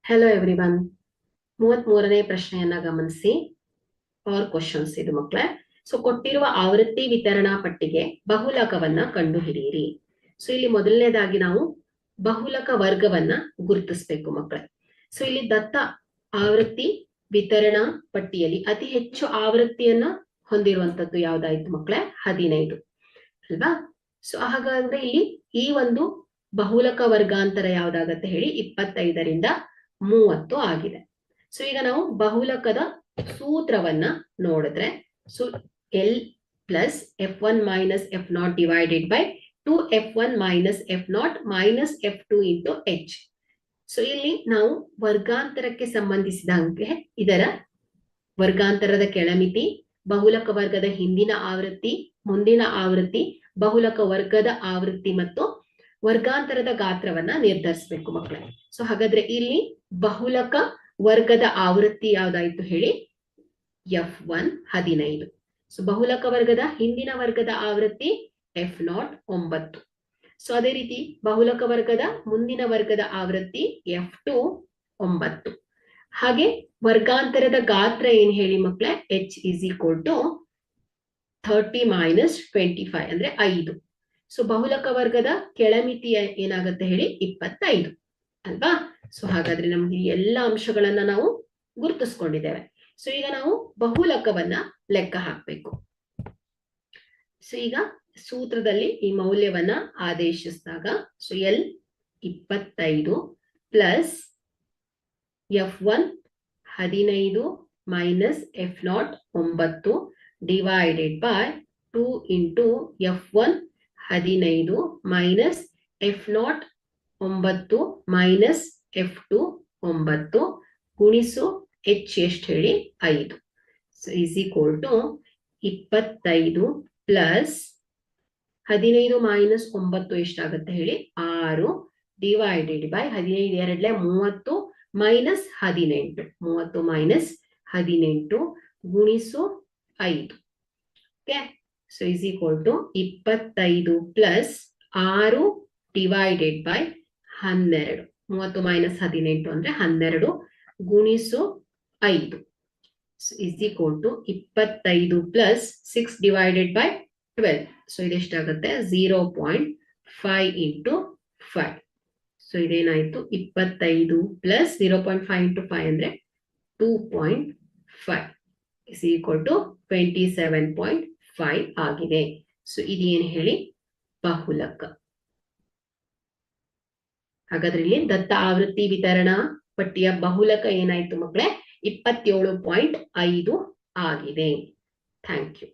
Hello everyone. 33ನೇ ಪ್ರಶ್ನೆಯನ್ನ ಗಮನಿಸಿ. R questions ಇದು ಮಕ್ಕಳೇ. ಸೊ ಕೊಟ್ಟಿರುವ ಆವೃತ್ತಿ ವಿತರಣಾ ಪಟ್ಟಿಗೆ ಬಹುಲಕವನ್ನ ಕಂಡುಹಿಡಿಯಿರಿ. ಸೊ ಇಲ್ಲಿ ಮೊದಲನೇದಾಗಿ ನಾವು ಬಹುಲಕ ವರ್ಗವನ್ನ ಗುರುತಿಸಬೇಕು ಮಕ್ಕಳೇ. ಸೊ ಇಲ್ಲಿ ದತ್ತ ಆವೃತ್ತಿ ವಿತರಣಾ ಪಟ್ಟಿಯಲ್ಲಿ ಅತಿ ಹೆಚ್ಚು ಆವೃತ್ತಿಯನ್ನ ಹೊಂದಿರುವಂತದ್ದು ಯಾವ್ದಾಯ್ತು ಮಕ್ಕಳೇ? 15 ಅಲ್ವಾ? ಸೊ ಹಾಗಾದ್ರೆ ಇಲ್ಲಿ ಈ ಒಂದು ಬಹುಲಕ ವರ್ಗಾಂತರ ಯಾವ್ದಾಗತ್ತೆ ಹೇಳಿ? 25ರಿಂದ 30 ಆಗಿದೆ. ಸೊ ಈಗ ನಾವು ಬಹುಲಕದ ಸೂತ್ರವನ್ನ ನೋಡಿದ್ರೆ, so L plus F1 minus F0 divided by 2F1 minus F0 minus F2 into H. So ಇಲ್ಲಿ ನಾವು ವರ್ಗಾಂತರಕ್ಕೆ ಸಂಬಂಧಿಸಿದಂಗೆ ಇದರ ವರ್ಗಾಂತರದ ಕೆಳಮಿತಿ, ಬಹುಲಕ ವರ್ಗದ ಹಿಂದಿನ ಆವೃತ್ತಿ, ಮುಂದಿನ ಆವೃತ್ತಿ, ಬಹುಲಕ ವರ್ಗದ ಆವೃತ್ತಿ ಮತ್ತು ವರ್ಗಾಂತರದ ಗಾತ್ರವನ್ನ ನಿರ್ಧರಿಸಬೇಕು ಮಕ್ಕಳೇ. ಸೊ ಹಾಗಾದ್ರೆ ಇಲ್ಲಿ ಬಹುಲಕ ವರ್ಗದ ಆವೃತ್ತಿ ಯಾವ್ದಾಯ್ತು ಹೇಳಿ? F1 15. ಸೊ ಬಹುಲಕ ವರ್ಗದ ಹಿಂದಿನ ವರ್ಗದ ಆವೃತ್ತಿ F0 9. ಸೊ ಅದೇ ರೀತಿ ಬಹುಲಕ ವರ್ಗದ ಮುಂದಿನ ವರ್ಗದ ಆವೃತ್ತಿ F2 9. ಹಾಗೆ ವರ್ಗಾಂತರದ ಗಾತ್ರ ಏನ್ ಹೇಳಿ ಮಕ್ಕಳೇ? H is equal to 30 minus 25 ಅಂದ್ರೆ 5. ಸೊ ಬಹುಲಕ ವರ್ಗದ ಕೆಳಮಿತಿ ಏನಾಗುತ್ತೆ ಹೇಳಿ? 25 ಅಲ್ವಾ? ಸೊ ಹಾಗಾದ್ರೆ ನಮ್ಗೆ ಎಲ್ಲ ಅಂಶಗಳನ್ನ ನಾವು ಗುರುತಿಸ್ಕೊಂಡಿದ್ದೇವೆ. ಸೊ ಈಗ ನಾವು ಬಹುಲಕವನ್ನ ಲೆಕ್ಕ ಹಾಕ್ಬೇಕು. ಸೊ ಈಗ ಸೂತ್ರದಲ್ಲಿ ಈ ಮೌಲ್ಯವನ್ನ ಆದೇಶಿಸಿದಾಗ, so L 25 plus F1 15 minus F0 9 divided by 2 into F1 15 minus F0 9 minus F2 9 ಗುಣಿಸು H ಎಷ್ಟು ಹೇಳಿ? 5. So is equal to 25 plus 15 minus 9 ಎಷ್ಟಾಗುತ್ತೆ ಹೇಳಿ? 6 ಡಿವೈಡೆಡ್ ಬೈ 15 2 30 ಮೈನಸ್ 18 30 ಮೈನಸ್ 18 ಗುಣಿಸು 5. Okay. So is equal to 25 plus 6 divided by 12 30 minus 18 ಅಂದ್ರೆ 12 ಗುಣಿಸು 5. So is equal to 25 plus 6 divided by 12. So ಇದೆಷ್ಟಾಗುತ್ತೆ? 0.5 into 5. So ಇದೇನಾಯ್ತು? 25 ಪ್ಲಸ್ 0.5 ಇಂಟು 5 ಅಂದ್ರೆ 2.5 is equal to 27.5 ಆಗಿದೆ. So ಇದೇನು ಹೇಳಿ? ಬಹುಲಕ. ಹಾಗಾದ್ರೆ ಇಲ್ಲಿ ದತ್ತ ಆವೃತ್ತಿ ವಿತರಣಾ ಪಟ್ಟಿಯ ಬಹುಲಕ ಏನಾಯ್ತು ಮಕ್ಕಳೇ? 27.5 ಆಗಿದೆ. Thank you.